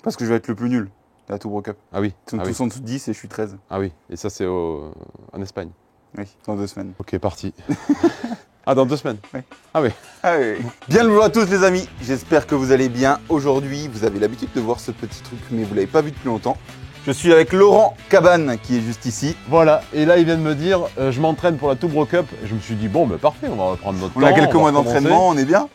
Parce que je vais être le plus nul à la Tour Cup. Ah oui. Ils sont tous en dessous de 10 et je suis 13. Ah oui. Et ça, c'est en Espagne. Oui, dans 2 semaines. Ok, parti. Ah, dans 2 semaines. Oui. Ah oui. Ah oui. Bien le bonjour à tous les amis, j'espère que vous allez bien. Aujourd'hui, vous avez l'habitude de voir ce petit truc, mais vous ne l'avez pas vu depuis longtemps. Je suis avec Laurent Cabane qui est juste ici. Voilà, et là il vient de me dire je m'entraîne pour la Tour Cup. Et je me suis dit bon bah parfait, on va reprendre notre temps. On a quelques mois recommencer. d'entraînement, on est bien?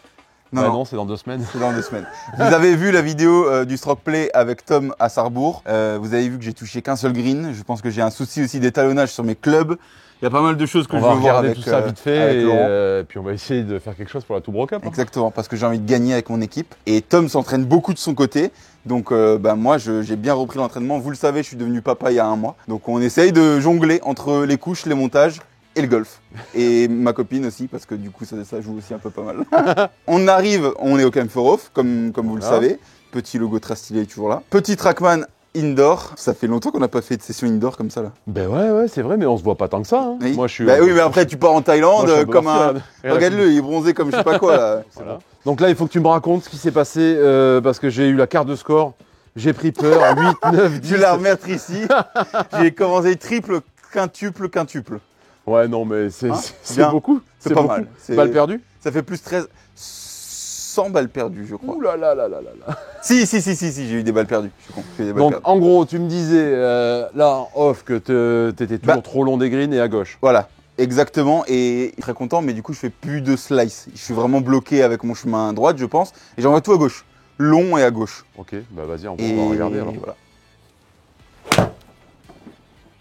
Non, c'est dans 2 semaines. C'est dans 2 semaines. Vous avez vu la vidéo du stroke play avec Tom à Sarrebourg. Vous avez vu que j'ai touché qu'un seul green. Je pense que j'ai un souci aussi d'étalonnage sur mes clubs. Il y a pas mal de choses que on je va veux voir regarder avec tout ça vite fait et puis on va essayer de faire quelque chose pour la Tour Cup. Hein. Exactement, parce que j'ai envie de gagner avec mon équipe. Et Tom s'entraîne beaucoup de son côté. Donc moi, j'ai bien repris l'entraînement. Vous le savez, je suis devenu papa il y a 1 mois. Donc on essaye de jongler entre les couches, les montages et le golf. Et ma copine aussi, parce que du coup, ça joue aussi un peu pas mal. On est au Camp for Off, comme vous le savez. Petit logo très stylé, toujours là. Petit Trackman indoor. Ça fait longtemps qu'on n'a pas fait de session indoor comme ça, là. Ben ouais, c'est vrai, mais on se voit pas tant que ça. Hein. Oui. Moi, je suis. Bah oui, mais après, tu pars en Thaïlande comme un. Regarde-le, il est bronzé comme je sais pas quoi, là. Voilà. Bon. Donc là, il faut que tu me racontes ce qui s'est passé parce que j'ai eu la carte de score. J'ai pris peur. 8, 9, 10. Je vais la remettre ici. J'ai commencé triple, quintuple. Ouais, non, mais c'est beaucoup. C'est pas mal. Balle perdue. Ça fait plus 13. 100 balles perdues, je crois. Ouh là là. Si, j'ai eu des balles perdues. Je suis con. Donc, en gros, tu me disais là en off que t'étais toujours trop long des greens et à gauche. Voilà, exactement. Et très content, mais du coup, je fais plus de slice. Je suis vraiment bloqué avec mon chemin à droite, je pense. Et j'envoie tout à gauche. Long et à gauche. Ok, bah vas-y, on va regarder alors. Voilà.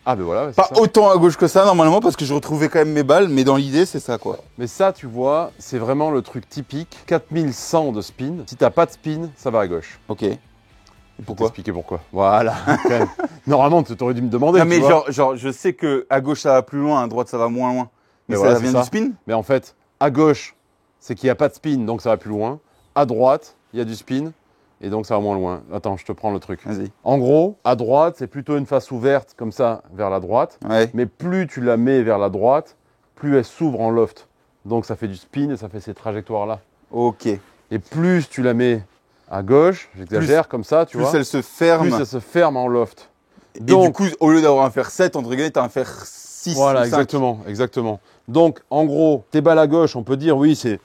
Ah ben voilà, pas ça. Autant à gauche que ça normalement parce que je retrouvais quand même mes balles, mais dans l'idée c'est ça quoi. Mais ça tu vois, c'est vraiment le truc typique, 4100 de spin, si t'as pas de spin, ça va à gauche. Ok. Et pourquoi? T'expliquer pourquoi. Voilà. Normalement tu aurais dû me demander. Non mais genre je sais que à gauche ça va plus loin, à droite ça va moins loin. Mais ça vient du spin? Mais en fait, à gauche, c'est qu'il n'y a pas de spin, donc ça va plus loin. À droite, il y a du spin. Et donc ça va moins loin. Attends, je te prends le truc. Vas-y. En gros, à droite, c'est plutôt une face ouverte, comme ça, vers la droite. Ouais. Mais plus tu la mets vers la droite, plus elle s'ouvre en loft. Donc ça fait du spin et ça fait ces trajectoires-là. Ok. Et plus tu la mets à gauche, j'exagère, comme ça, tu vois. Plus elle se ferme. Plus elle se ferme en loft. Et donc, du coup, au lieu d'avoir un fer 7, entre guillemets, t'as un fer 6 voilà, ou 5. exactement. Donc, en gros, tes balles à gauche, on peut dire, oui, c'est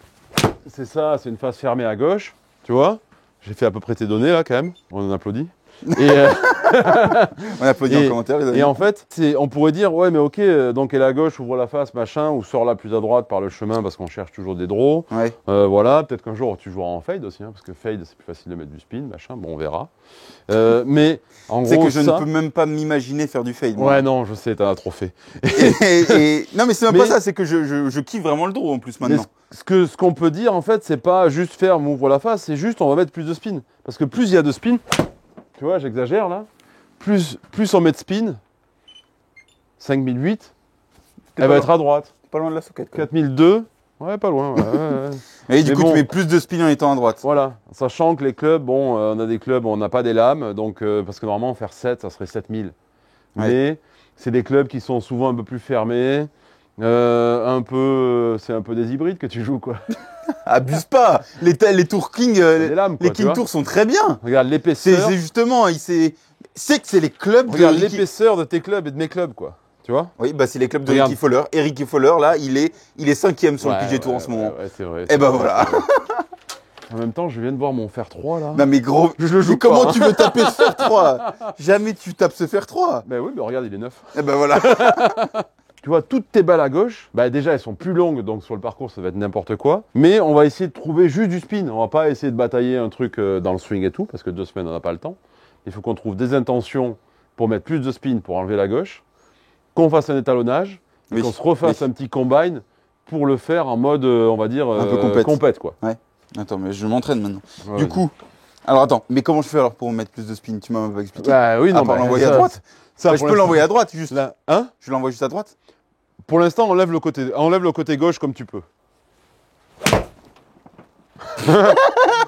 ça, c'est une face fermée à gauche, tu vois. J'ai fait à peu près tes données là quand même, on en applaudit. Et on applaudit en commentaire les amis. Et en fait, on pourrait dire ouais mais ok, donc elle est à gauche, ouvre la face, machin, ou sors là plus à droite par le chemin parce qu'on cherche toujours des draws. Ouais. Voilà, peut-être qu'un jour tu joueras en fade aussi, hein, parce que fade c'est plus facile de mettre du spin, machin, bon on verra. Mais en gros, c'est que je ne peux même pas m'imaginer faire du fade. Moi. Ouais non, je sais, t'en as trop fait. Non mais c'est même pas ça, c'est que je kiffe vraiment le draw en plus maintenant. Ce qu'on peut dire en fait, c'est pas juste faire m'ouvre la face, c'est juste on va mettre plus de spin. Parce que plus il y a de spin, tu vois, j'exagère là, plus on met de spin, 5008, elle va être à droite. Pas loin de la socket. 4002, ouais, pas loin. Et du coup, tu mets plus de spin en étant à droite. Voilà, sachant que les clubs, bon, on a des clubs où on n'a pas des lames, donc parce que normalement faire 7, ça serait 7000. Ouais. Mais c'est des clubs qui sont souvent un peu plus fermés. c'est un peu des hybrides que tu joues quoi. Abuse pas. Les Tour King, les King Tour sont très bien. Regarde l'épaisseur. C'est justement, c'est que c'est les clubs. Regarde l'épaisseur de tes clubs et de mes clubs quoi. Tu vois? Oui, bah c'est les clubs de Ricky Fowler. Et Ricky Fowler là, il est 5e sur le PGA Tour en ce moment. Ouais, c'est vrai. Et bah voilà. En même temps, je viens de voir mon fer 3 là. Non mais gros, je le joue comment tu veux taper ce fer 3? Jamais tu tapes ce fer 3. Ben oui, mais regarde, il est neuf. Et ben voilà. Tu vois, toutes tes balles à gauche, bah déjà elles sont plus longues, donc sur le parcours ça va être n'importe quoi. Mais on va essayer de trouver juste du spin. On va pas essayer de batailler un truc dans le swing et tout, parce que 2 semaines on n'a pas le temps. Il faut qu'on trouve des intentions pour mettre plus de spin pour enlever la gauche, qu'on fasse un étalonnage, et qu'on se refasse un petit combine pour le faire en mode, on va dire, un peu compète quoi. Ouais. Attends, mais je m'entraîne maintenant. Ouais, du coup, alors attends, mais comment je fais alors pour mettre plus de spin? Tu m'as même pas expliqué. Bah oui, non, bah l'envoyer à droite. Ça, je peux l'envoyer à droite juste. Là, hein? Je l'envoie juste à droite. Pour l'instant, enlève le côté gauche comme tu peux.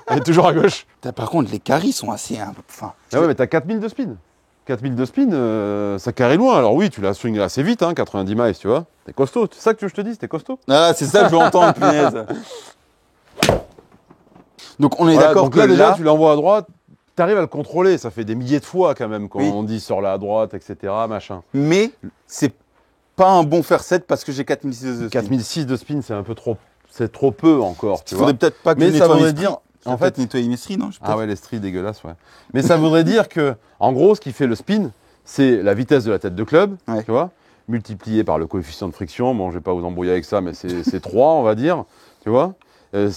Elle est toujours à gauche. Par contre, les carries sont assez... Enfin, ah ouais, mais t'as 4000 de spin. 4000 de spin, ça carré loin. Alors oui, tu l'as swingé assez vite, hein, 90 miles, tu vois. T'es costaud. C'est ça que je te dis, t'es costaud. Ah, c'est ça que je veux entendre, punaise. Donc on est d'accord que là, déjà, tu l'envoies à droite. tu arrives à le contrôler, ça fait des milliers de fois quand même quand Oui. on dit sur la droite, etc. Machin. Mais c'est pas un bon faire 7 parce que j'ai 4006 de spin. 4006 de spin, c'est un peu trop, c'est trop peu encore. Tu Il vois. faudrait peut-être pas que Mais je ça nettoie voudrait mes dire, stries. en fait, nettoyer mes stries, non? ah ouais, les stries dégueulasses, ouais. Mais ça voudrait dire que, en gros, ce qui fait le spin, c'est la vitesse de la tête de club, Ouais. tu vois, multiplié par le coefficient de friction. Bon, je vais pas vous embrouiller avec ça, mais c'est 3, on va dire, tu vois.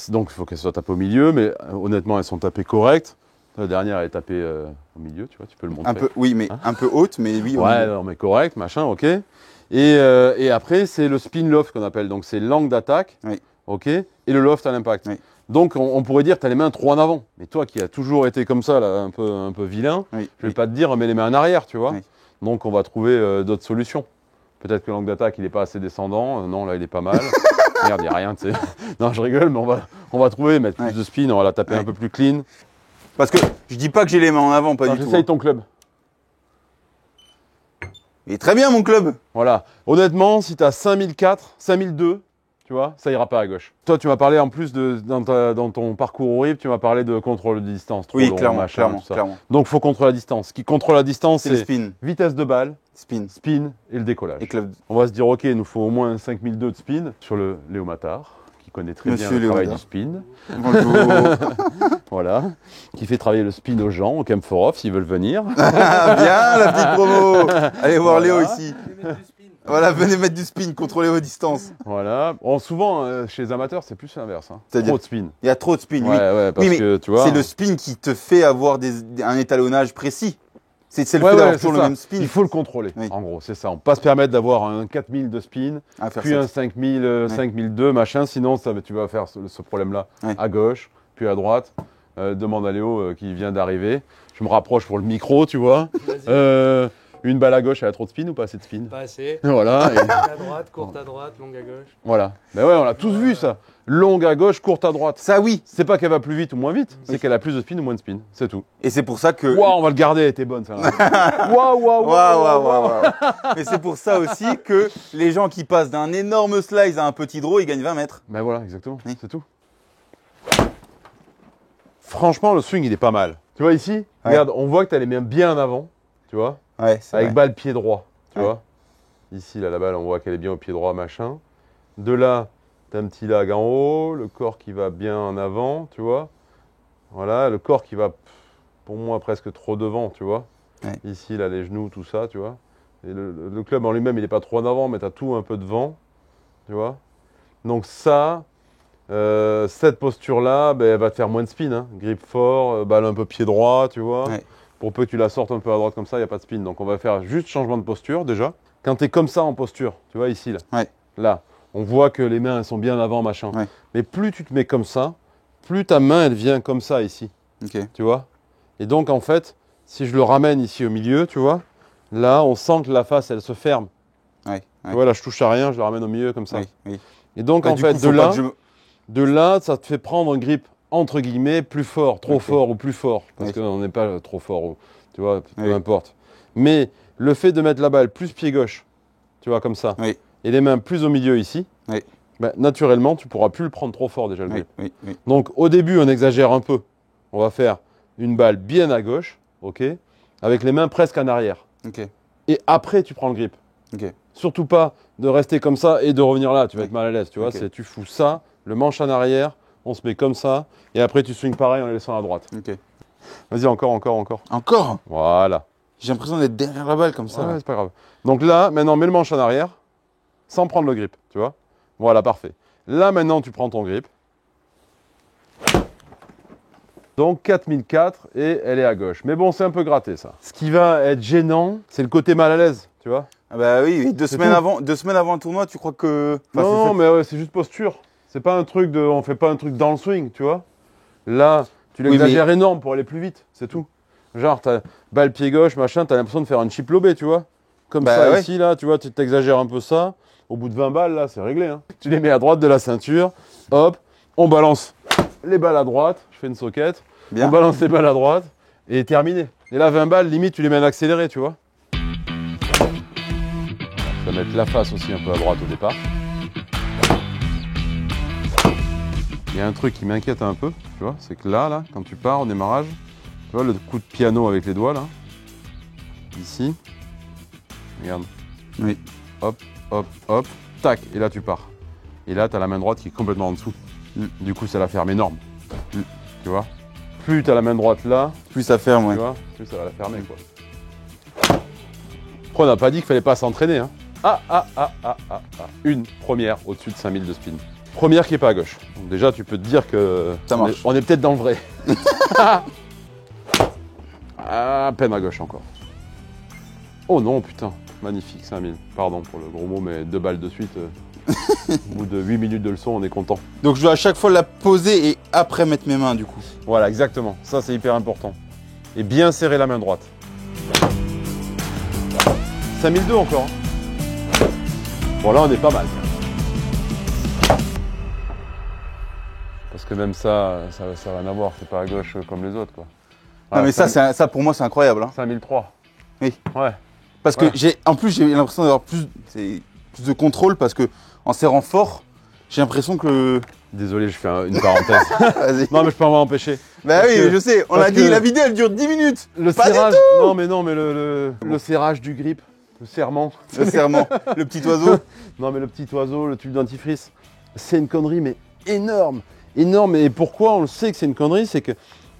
Donc, il faut qu'elles soient tapées au milieu, mais honnêtement, elles sont tapées correctes. La dernière, elle est tapée au milieu, tu vois, tu peux le montrer. Un peu, oui, mais un peu haute, mais oui. au Ouais, milieu. non, mais correct, machin, ok. Et après, c'est le spin loft qu'on appelle. Donc, c'est l'angle d'attaque, Oui. ok, et le loft à l'impact. Oui. Donc, on pourrait dire que tu as les mains trop en avant. Mais toi qui as toujours été comme ça, là, un peu vilain, Oui, je vais oui. pas te dire mets les mains en arrière, tu vois. Oui. Donc, on va trouver d'autres solutions. Peut-être que l'angle d'attaque, il n'est pas assez descendant. Non, là, il est pas mal. Merde, il n'y a rien, tu sais. Non, je rigole, mais on va trouver, mettre Ouais. plus de spin, on va la taper Ouais. un peu plus clean. Parce que je dis pas que j'ai les mains en avant, pas Alors, du tout. j'essaye ton club. Il est très bien, mon club. Voilà. Honnêtement, si tu as 5004, 5002, tu vois, ça ira pas à gauche. Toi, tu m'as parlé en plus dans ton parcours au RIP, tu m'as parlé de contrôle de distance. Trop Oui, long, clairement, machin, clairement, tout ça. clairement. Donc, faut contrôler la distance. Ce qui contrôle la distance, C'est le c'est spin. vitesse de balle, Spin. spin et le décollage. Et club. On va se dire, ok, il nous faut au moins 5002 de spin sur le Léo Matard, qui connaît très Monsieur bien le Léo travail Matard. du spin. Bonjour. Voilà. Qui fait travailler le spin aux gens au Camp for Off s'ils veulent venir. Ah, bien, la petite promo. Allez voir Voilà. Léo ici. Voilà, venez mettre du spin, contrôlez vos distances. Voilà. Bon, souvent, chez les amateurs, c'est plus l'inverse. Hein. C'est-à-dire Trop de spin. Il y a trop de spin, Ouais, oui. ouais, parce mais que tu vois. C'est le spin qui te fait avoir un étalonnage précis. C'est le Ouais, fait d'avoir ouais, toujours c'est le ça. même spin Il faut le contrôler, Oui. en gros, c'est ça. On peut pas se permettre d'avoir un 4000 de spin, à faire puis ça. un 5000, 5002, machin, sinon tu vas faire ce problème-là Ouais. à gauche, puis à droite. Demande à Léo qui vient d'arriver. Je me rapproche pour le micro, tu vois. Une balle à gauche, elle a trop de spin ou pas assez de spin? Pas assez. Voilà. Longue à droite, courte à droite, longue à gauche. Voilà. Ben ouais, on l'a tous vu ça. Longue à gauche, courte à droite. Ça, oui. C'est pas qu'elle va plus vite ou moins vite, c'est Oui. qu'elle a plus de spin ou moins de spin. C'est tout. Et c'est pour ça que. Waouh, on va le garder, elle était bonne ça. Waouh, waouh, Waouh, waouh, waouh, waouh. Mais c'est pour ça aussi que les gens qui passent d'un énorme slice à un petit draw, ils gagnent 20 mètres. Ben voilà, exactement, Oui. c'est tout. Franchement, le swing, il est pas mal. Tu vois ici, Ouais. regarde, on voit que tu as les mains bien en avant, tu vois, Ouais, c'est avec vrai. balle pied droit, tu Ouais. vois. Ici, là, la balle, on voit qu'elle est bien au pied droit, machin. De là, tu as un petit lag en haut, le corps qui va bien en avant, tu vois. Voilà, le corps qui va, pour moi, presque trop devant, tu vois. Ouais. Ici, là, les genoux, tout ça, tu vois. Et le club en lui-même, il n'est pas trop en avant, mais tu as tout un peu devant, tu vois. Donc ça, cette posture-là, ben, elle va te faire moins de spin. Hein. Grip fort, balle un peu pied droit, tu vois. Ouais. Pour peu que tu la sortes un peu à droite comme ça, il n'y a pas de spin. Donc on va faire juste changement de posture déjà. Quand tu es comme ça en posture, tu vois ici, là. Ouais. Là, on voit que les mains elles sont bien avant, machin. Ouais. Mais plus tu te mets comme ça, plus ta main elle vient comme ça ici, Ok. tu vois. Et donc en fait, si je le ramène ici au milieu, tu vois, là on sent que la face elle se ferme. Ouais. Tu vois, là je touche à rien, je le ramène au milieu comme ça. Oui, oui. Et donc Bah, en du fait, coup, faut pas que je- de là, ça te fait prendre un grip entre guillemets plus fort, trop Ok. fort ou plus fort, parce Oui. qu'on n'est pas trop fort, tu vois, peu Oui. importe. Mais le fait de mettre la balle plus pied gauche, tu vois, comme ça, Oui. et les mains plus au milieu ici, Oui. ben, naturellement, tu pourras plus le prendre trop fort déjà le Oui, grip. oui, oui. Donc au début, on exagère un peu. On va faire une balle bien à gauche, ok, avec les mains presque en arrière. Ok. Et après, tu prends le grip. Ok. Surtout pas de rester comme ça et de revenir là, tu vas Oui. être mal à l'aise, tu vois. Ok. C'est tu fous ça, le manche en arrière, on se met comme ça, et après tu swings pareil en les laissant à droite. Ok. Vas-y, encore. Encore. Voilà. J'ai l'impression d'être derrière la balle comme ça. Ouais, c'est pas grave. Donc là, maintenant, mets le manche en arrière, sans prendre le grip, tu vois. Voilà, parfait. Là, maintenant, tu prends ton grip. Donc 4004 et elle est à gauche. Mais bon, c'est un peu gratté ça. Ce qui va être gênant, c'est le côté mal à l'aise, tu vois. Ah bah oui, oui, C'est tout. 2 semaines avant le tournoi, tu crois que. Enfin, Non, c'est- mais ouais, c'est juste posture. C'est pas un truc de, on fait pas un truc dans le swing, tu vois. Là, tu Oui, l'exagères énorme pour aller plus vite, c'est tout. Genre, t'as balle pied gauche, machin, t'as l'impression de faire un chip lobé, tu vois. Comme Bah ça ouais. ici, là, tu vois, tu t'exagères un peu ça. Au bout de 20 balles, là, c'est réglé. Hein. Tu les mets à droite de la ceinture, hop, on balance les balles à droite, je fais une soquette, Bien. on balance les balles à droite, et terminé. Et là, 20 balles, limite, tu les mets en accéléré, tu vois. Je vais mettre la face aussi un peu à droite au départ. Il y a un truc qui m'inquiète un peu, tu vois, c'est que là, quand tu pars au démarrage, vois le coup de piano avec les doigts là. Ici. Regarde. Oui. Hop, hop, hop. Tac. Et là tu pars. Et là tu as la main droite qui est complètement en dessous. Du coup ça la ferme énorme. Tu vois. Plus tu as la main droite là. Plus ça ferme, ouais. Tu vois, plus ça va la fermer quoi. Après on n'a pas dit qu'il fallait pas s'entraîner. Hein. Une première au-dessus de 5000 de spin. Première qui est pas à gauche. Donc déjà tu peux te dire que Ça marche. on est peut-être dans le vrai. À peine à gauche encore. Oh non putain, magnifique 5000. Pardon pour le gros mot mais 2 balles de suite. Au bout de 8 minutes de leçon on est content. Donc je dois à chaque fois la poser et après mettre mes mains du coup. Voilà exactement, ça c'est hyper important. Et bien serrer la main droite. 5002 encore. Bon là on est pas mal. Parce que même ça n'a rien à voir, c'est pas à gauche comme les autres quoi. Ah, mais ça pour moi c'est incroyable. Hein. 5003. Oui. Ouais. Parce que en plus j'ai l'impression d'avoir plus de contrôle parce que en serrant fort, j'ai l'impression que. Désolé, je fais une parenthèse. Vas-y. Non mais je peux en empêcher. Bah Parce oui, que- je sais, on parce l'a dit, que- la vidéo elle dure 10 minutes. Le Pas du serrage. Non mais le serrage du grip, le serrement. Le serment, le petit oiseau. Non mais le petit oiseau, le tube dentifrice, c'est une connerie mais énorme. Énorme. Et pourquoi on le sait que c'est une connerie, c'est que tu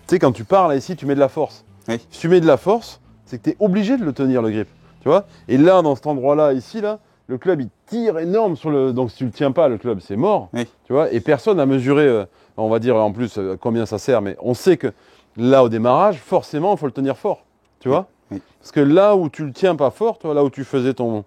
sais quand tu pars là ici, tu mets de la force. Oui. Si tu mets de la force, c'est que tu es obligé de le tenir le grip. Tu vois. Et là, dans cet endroit-là, ici, là, le club il tire énorme sur le. Donc si tu le tiens pas, le club c'est mort. Oui. Tu vois. Et personne n'a mesuré, on va dire en plus combien ça sert, mais on sait que là au démarrage, forcément, il faut le tenir fort. Tu vois. Oui. Parce que là où tu le tiens pas fort, toi, là où tu faisais ton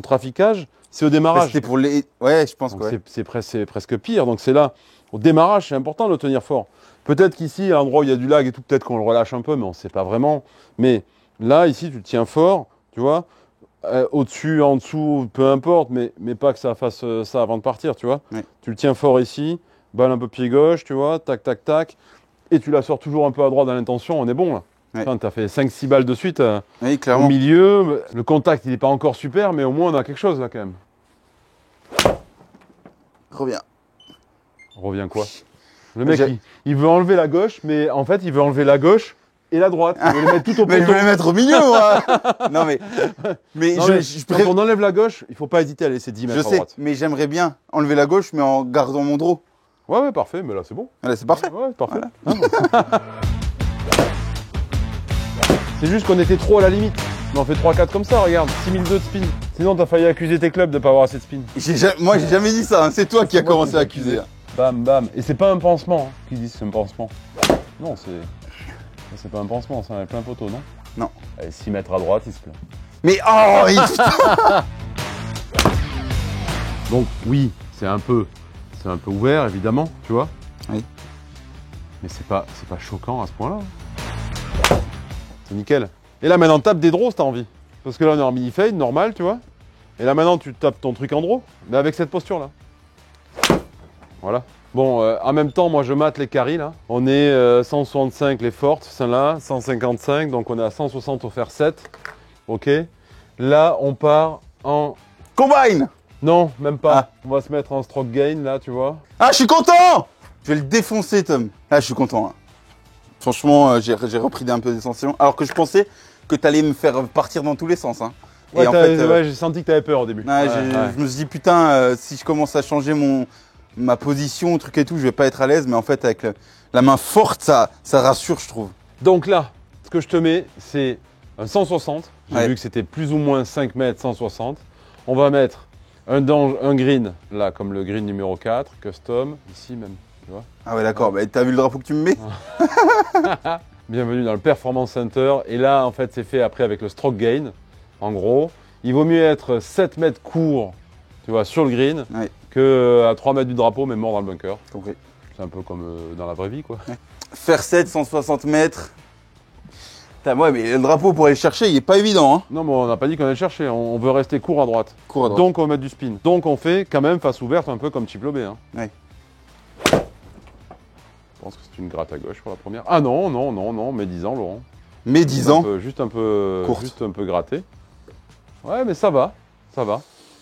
traficage, c'est au démarrage. C'était pour les. Ouais, je pense Donc que ouais. c'est presque pire. Donc c'est là, au démarrage, c'est important de le tenir fort. Peut-être qu'ici, à l'endroit où il y a du lag et tout, peut-être qu'on le relâche un peu, mais on ne sait pas vraiment. Mais là, ici, tu le tiens fort, tu vois. Au-dessus, en dessous, peu importe, mais pas que ça fasse ça avant de partir, tu vois. Ouais. Tu le tiens fort ici, balle un peu pied gauche, tu vois, tac, tac, tac. Et tu la sors toujours un peu à droite dans l'intention, on est bon là. Ouais. Tu as fait 5-6 balles de suite Oui, au clairement. milieu. Le contact, il n'est pas encore super, mais au moins on a quelque chose là quand même. Reviens. Revient quoi? Le mec, J'ai- il veut enlever la gauche, mais en fait, il veut enlever la gauche et la droite. Il veut les mettre tout au Mais je poteau. vais les mettre au milieu, moi. Non, mais. Mais Non, mais quand on enlève la gauche, il faut pas hésiter à laisser 10 mètres je à sais, droite. mais j'aimerais bien enlever la gauche, mais en gardant mon draw. Ouais, parfait, mais là, c'est bon. Voilà, c'est parfait. Ouais, parfait. Ah, bon. C'est juste qu'on était trop à la limite. Mais on fait 3-4 comme ça, regarde. 6002 de spin. Sinon, t'as failli accuser tes clubs de pas avoir assez de spin. Moi, j'ai jamais dit ça. Hein. C'est toi qui as C'est moi commencé qui à l'ai accuser. Hein. Bam, bam. Et c'est pas un pansement, hein, qu'ils disent c'est un pansement. Non, c'est pas un pansement, c'est un plein poteau, non? Non. Allez, 6 mètres à droite, il se plaint. Mais Donc, oui, c'est un peu ouvert, évidemment, tu vois. Oui. Mais c'est pas choquant à ce point-là. C'est nickel. Et là, maintenant, tape des draws si t'as envie. Parce que là, on est en mini-fade, normal, tu vois. Et là, maintenant, tu tapes ton truc en draw, mais avec cette posture-là. Voilà. Bon, en même temps, moi, je mate les carries, là. On est 165 les fortes, celle-là, 155, donc on est à 160 au fer 7. OK. Là, on part en... Combine. Non, même pas. Ah. On va se mettre en stroke gain, là, tu vois. Ah, je suis content. Je vais le défoncer, Tom. Là, je suis content. Hein. Franchement, j'ai repris un peu des sensations. Alors que je pensais que t'allais me faire partir dans tous les sens. Hein. Ouais, Et en fait, ouais, j'ai senti que t'avais peur au début. ouais, je me suis dit, putain, si je commence à changer ma position, truc et tout, je vais pas être à l'aise. Mais en fait, avec la main forte, ça rassure, je trouve. Donc là, ce que je te mets, c'est un 160. J'ai Ouais. vu que c'était plus ou moins 5 mètres 160. On va mettre un green, là, comme le green numéro 4, custom, ici même, tu vois. Ah ouais, d'accord. Bah, t'as vu le drapeau que tu me mets? Bienvenue dans le Performance Center. Et là, en fait, c'est fait après avec le stroke gain. En gros, il vaut mieux être 7 mètres court, tu vois, sur le green, Ouais. que à 3 mètres du drapeau, mais mort dans le bunker. Compris. C'est un peu comme dans la vraie vie, quoi. Faire 7, 160 mètres. Putain, ouais, mais le drapeau pour aller le chercher, il est pas évident. Hein. Non, mais on n'a pas dit qu'on allait le chercher. On veut rester court à droite. Cours à droite. Donc, on va mettre du spin. Donc, on fait quand même face ouverte, un peu comme Chip Lobé. Hein. Ouais. Je pense que c'est une gratte à gauche pour la première. Ah non, médisant, Laurent. Médisant. Juste un peu Courte. gratté. Ouais, mais ça va.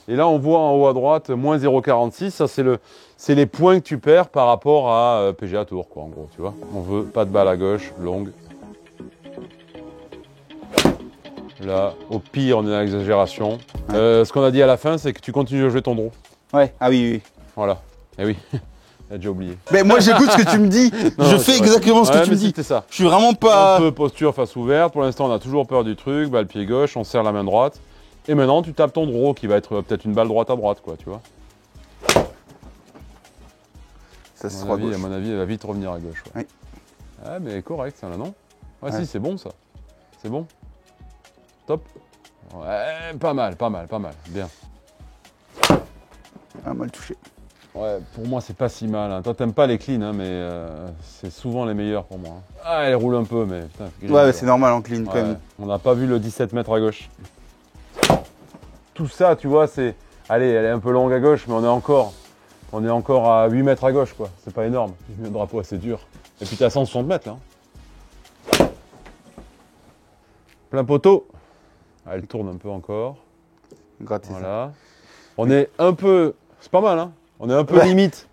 Et là, on voit en haut à droite, moins 0,46. Ça, c'est les points que tu perds par rapport à PGA Tour, quoi, en gros, tu vois. On veut pas de balle à gauche, longue. Là, au pire, on est dans l'exagération. Ce qu'on a dit à la fin, c'est que tu continues de jouer ton draw. Ouais, ah oui, oui. Voilà. Eh oui, t'as déjà oublié. Mais moi, j'écoute ce que tu me dis. Non, je c'est fais vrai. exactement ce que tu me dis. C'était ça. Je suis vraiment Un pas. peu posture face ouverte. Pour l'instant, on a toujours peur du truc. Balle pied gauche, on serre la main droite. Et maintenant, tu tapes ton draw qui va être peut-être une balle droite à droite, quoi, tu vois. Ça se À sera mon avis, elle va vite revenir à gauche. Ouais. Oui. Ah, mais correct, ça, là, non? Ouais, Ouais. si, c'est bon, ça. C'est bon. Top. Ouais, pas mal, pas mal, pas mal. Bien. Ah, mal touché. Ouais, pour moi, c'est pas si mal. Hein. Toi, t'aimes pas les cleans, hein, mais c'est souvent les meilleurs pour moi. Hein. Ah, elle roule un peu, mais putain. Ouais, c'est normal en clean quand Ouais, même. on n'a pas vu le 17 mètres à gauche. Tout ça, tu vois, c'est... Allez, elle est un peu longue à gauche, mais on est encore à 8 mètres à gauche, quoi. C'est pas énorme. Le drapeau, c'est dur. Et puis, t'es à 160 mètres, là. Plein poteau. Ah, elle tourne un peu encore. Gratter ça. Voilà. On est un peu... C'est pas mal, hein. On est un peu Ouais. limite.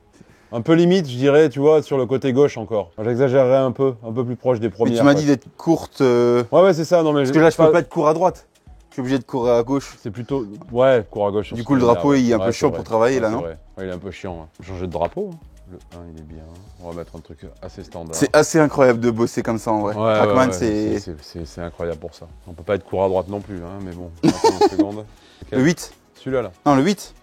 Un peu limite, je dirais, tu vois, sur le côté gauche encore. J'exagérerais un peu plus proche des Mais premières. tu m'as quoi. dit d'être courte. Ouais, c'est ça. Non, mais Parce que là, je peux pas être court à droite. Je suis obligé de courir à gauche. C'est plutôt... Ouais, court à gauche. Du coup, le drapeau, il est un peu chiant c'est pour vrai. travailler, Ouais, là, c'est non? vrai. Ouais, il est un peu chiant. Hein. Changer de drapeau. Hein. Le 1, il est bien. On va mettre un truc assez standard. C'est assez incroyable de bosser comme ça en vrai. Ouais, Trackman, ouais, c'est. c'est incroyable pour ça. On peut pas être court à droite non plus, hein, mais bon. Attends une seconde. Le 8. Celui-là, là. Non, le 8.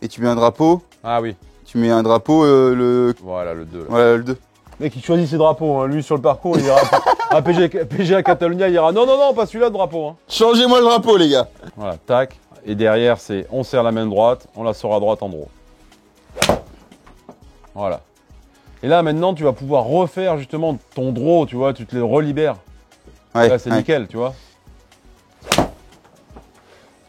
Et tu mets un drapeau. Ah oui. Tu mets un drapeau, le. Voilà, le 2. Là. Voilà, le 2. Mec, il choisit ses drapeaux. Hein. Lui, sur le parcours, il ira à PG à Catalunya, il ira non, non, non, pas celui-là de drapeau. Hein. Changez-moi le drapeau, les gars. Voilà, tac. Et derrière, c'est on serre la main droite, on la sort à droite en draw. Voilà. Et là, maintenant, tu vas pouvoir refaire justement ton draw, tu vois, tu te les relibères. Ouais. Là, c'est ouais. nickel, tu vois.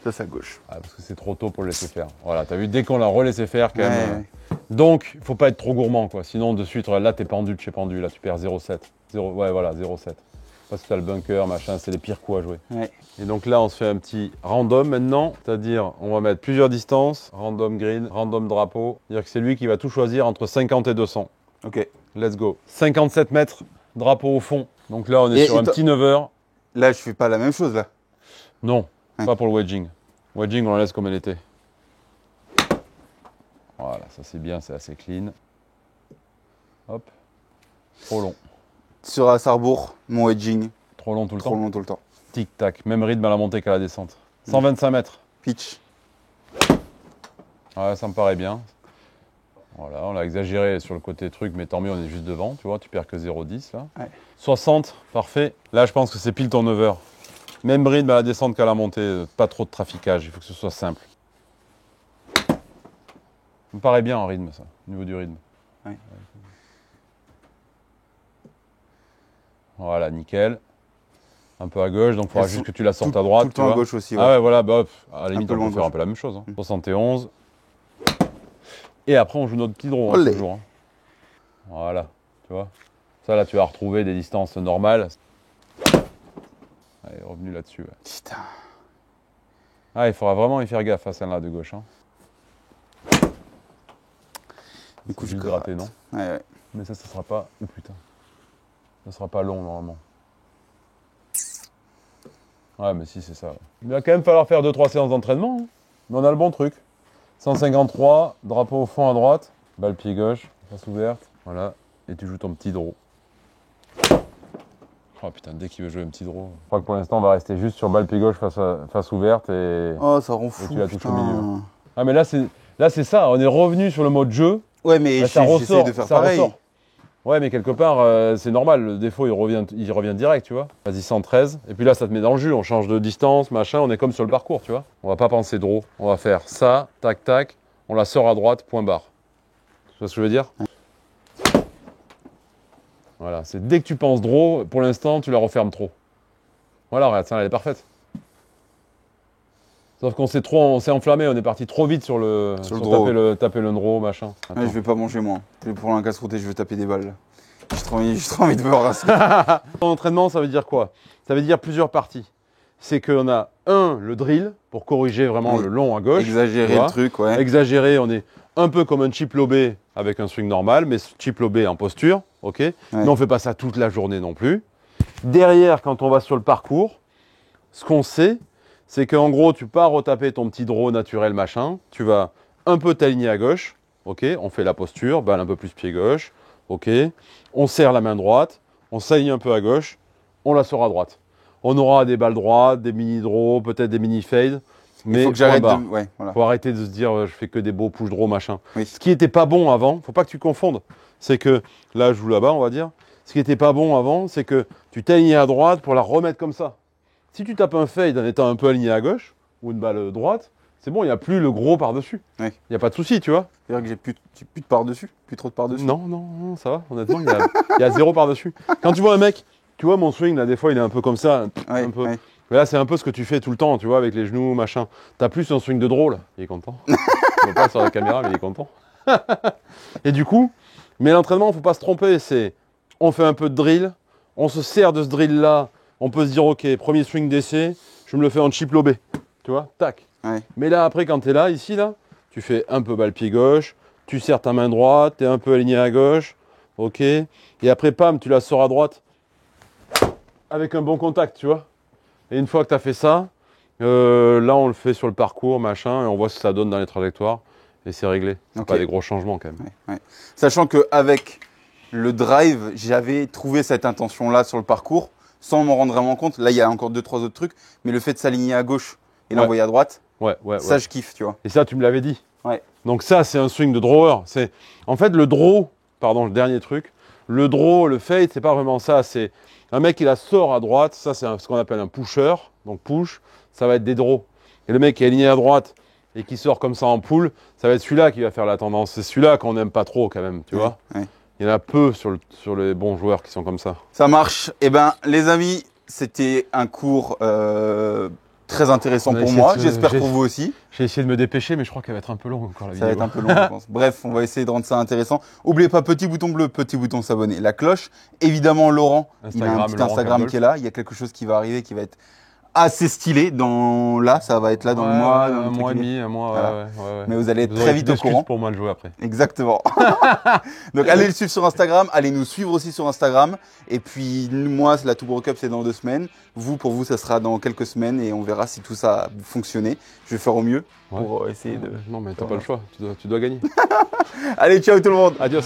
Ça, c'est à gauche. Ah, parce que c'est trop tôt pour le laisser faire. Voilà, t'as vu, dès qu'on l'a relaissé faire, quand Ouais, même. ouais. Donc, il faut pas être trop gourmand, quoi. Sinon, de suite, là, t'es pendu de chez pendu. Là, tu perds 0,7. Ouais, voilà, 0,7. Parce que t'as le bunker, machin, c'est les pires coups à jouer. Ouais. Et donc là, on se fait un petit random maintenant. C'est-à-dire, on va mettre plusieurs distances. Random green, random drapeau. C'est-à-dire que c'est lui qui va tout choisir entre 50 et 200. Ok. Let's go. 57 mètres, drapeau au fond. Donc là, on est Et- sur et un toi- petit 9h. Là, je fais pas la même chose, là. Non, Ouais. pas pour le wedging. Wedging, on la laisse comme elle était. Voilà, ça c'est bien, c'est assez clean. Hop. Trop long. Sur à Sarrebourg, mon wedging. Trop long tout le Trop temps. long tout le temps. Tic-tac. Même rythme à la montée qu'à la descente. 125 mètres. Pitch. Ouais, ça me paraît bien. Voilà, on l'a exagéré sur le côté truc, mais tant mieux, on est juste devant, tu vois, tu perds que 0,10 là. Ouais. 60, parfait. Là, je pense que c'est pile ton 9h. Même rythme à la descente qu'à la montée, pas trop de traficage, il faut que ce soit simple. Ça me paraît bien en rythme, ça, au niveau du rythme. Ouais. Voilà, nickel. Un peu à gauche, donc il faudra Elles juste sont que tu la sortes tout- à droite. tout le tu temps à vois. gauche aussi, ouais. Ah ouais, voilà, bah, à la limite, peu on loin peut faire un gauche. peu la même chose. Hein. 71. Et après, on joue notre petit draw, hein, Olé. toujours. Hein. Voilà, tu vois. Ça, là, tu vas retrouver des distances normales. Allez, revenu là-dessus. Ouais. Putain. Ah, il faudra vraiment y faire gaffe à celle-là de gauche. Hein. Du coup, C'est je juste gratte. gratté, non? Ouais, ouais. Mais ça sera pas... Oh putain. Ça sera pas long, normalement. Ouais, mais si, c'est ça. Ouais. Il va quand même falloir faire 2-3 séances d'entraînement. Hein. Mais on a le bon truc. 153, drapeau au fond à droite, balle pied gauche, face ouverte. Voilà. Et tu joues ton petit draw. Oh putain, dès qu'il veut jouer un petit draw. Je crois que pour l'instant, on va rester juste sur balle pied gauche face ouverte et... Oh, ça rend fou. tu la touches au putain. milieu. Ah, mais là, c'est ça. On est revenu sur le mode jeu. Ouais, mais Là, ça j'essaie ressort. de faire ça pareil. ressort. Ouais, mais quelque part, c'est normal. Le défaut, il revient direct, tu vois. Vas-y, 113. Et puis là, ça te met dans le jus. On change de distance, machin. On est comme sur le parcours, tu vois. On va pas penser draw. On va faire ça, tac, tac. On la sort à droite, point barre. Tu vois ce que je veux dire? Voilà. C'est dès que tu penses draw, pour l'instant, tu la refermes trop. Voilà, regarde, ça, elle est parfaite. Sauf qu'on s'est enflammé. On est parti trop vite sur draw. taper le draw, machin. Ouais, je vais pas manger, moi. Je vais prendre un casse-croûte et je vais taper des balles. là. J'ai trop envie de voir ça. L'entraînement, ça veut dire quoi? Ça veut dire plusieurs parties. C'est qu'on a le drill pour corriger vraiment Oui. le long à gauche. Exagérer tu vois. le truc, ouais. Exagérer, on est un peu comme un chip lobé avec un swing normal, mais chip lobé en posture, ok. Mais on fait pas ça toute la journée non plus. Derrière, quand on va sur le parcours, ce qu'on sait, c'est qu'en gros, tu pars retaper ton petit draw naturel machin, tu vas un peu t'aligner à gauche, ok, on fait la posture, balle un peu plus pied gauche, ok, on serre la main droite, on s'aligne un peu à gauche, on la sort à droite. On aura des balles droites, des mini draws, peut-être des mini fades, mais Il faut que j'arrête point de... barre. Ouais, voilà. Faut arrêter de se dire je fais que des beaux push draw machin. Oui. Ce qui était pas bon avant, faut pas que tu confondes. C'est que là je joue là-bas, on va dire. Ce qui était pas bon avant, c'est que tu t'es aligné à droite pour la remettre comme ça. Si tu tapes un fade en étant un peu aligné à gauche ou une balle droite, c'est bon, il n'y a plus le gros par-dessus. Il Oui. n'y a pas de souci, tu vois. C'est-à-dire que j'ai plus de par-dessus, plus trop de par-dessus. Non, non, non, ça va. Honnêtement, il y a zéro par-dessus. Quand tu vois un mec, tu vois mon swing là, des fois il est un peu comme ça, Ouais, un peu. ouais. Mais là, c'est un peu ce que tu fais tout le temps, tu vois, avec les genoux, machin. T'as plus un swing de drôle. Il est content. On voit pas sur la caméra, mais il est content. Et du coup, mais l'entraînement, faut pas se tromper. C'est, on fait un peu de drill, on se sert de ce drill-là. On peut se dire, ok, premier swing d'essai, je me le fais en chip lobé. Tu vois, tac. Ouais. Mais là, après, quand t'es là, ici, là, tu fais un peu balle pied gauche, tu serres ta main droite, t'es un peu aligné à gauche, ok. Et après, pam, tu la sors à droite avec un bon contact, tu vois. Et une fois que tu as fait ça, là on le fait sur le parcours, machin, et on voit ce que ça donne dans les trajectoires, et c'est réglé. C'est Ok. pas des gros changements quand même. Ouais, ouais. Sachant qu'avec le drive, j'avais trouvé cette intention-là sur le parcours, sans m'en rendre vraiment compte. Là, il y a encore 2-3 autres trucs, mais le fait de s'aligner à gauche et Ouais. l'envoyer à droite, Ouais, ouais, ça, ouais. je kiffe, tu vois. Et ça, tu me l'avais dit. Ouais. Donc ça, c'est un swing de drawer. C'est en fait le draw, pardon, le dernier truc. Le draw, le fade, c'est pas vraiment ça. C'est un mec qui la sort à droite. Ça, c'est ce qu'on appelle un pusher. Donc push, ça va être des draws. Et le mec qui est aligné à droite et qui sort comme ça en pull, ça va être celui-là qui va faire la tendance. C'est celui-là qu'on n'aime pas trop quand même, tu vois. Ouais. Il y en a peu sur les bons joueurs qui sont comme ça. Ça marche. Eh ben, les amis, c'était un cours très intéressant On a pour essayé moi. de se- J'espère j'ai- pour vous aussi. J'ai essayé de me dépêcher, mais je crois qu'elle va être un peu longue encore la Ça vidéo. va être un peu long, je pense. Bref, on va essayer de rendre ça intéressant. N'oubliez pas, petit bouton bleu, petit bouton s'abonner, la cloche. Évidemment, Laurent, il a un Instagram, petit Laurent Instagram Campbell. qui est là. Il y a quelque chose qui va arriver qui va être assez stylé. Ça va être là dans le Ouais, mois. ouais, dans le un truc mois et qui- demi, un mois. Voilà. Ouais. Mais vous allez être Vous très aurez vite plus au d'excuses courant. pour moi de jouer après. Exactement. Donc allez le suivre sur Instagram, allez nous suivre aussi sur Instagram. Et puis moi, la Toubro Cup, c'est dans 2 semaines. Vous, pour vous, ça sera dans quelques semaines et on verra si tout ça a fonctionné. Je vais faire au mieux pour essayer de... Non, mais t'as pas le choix. Tu dois gagner. Allez, ciao tout le monde. Adios.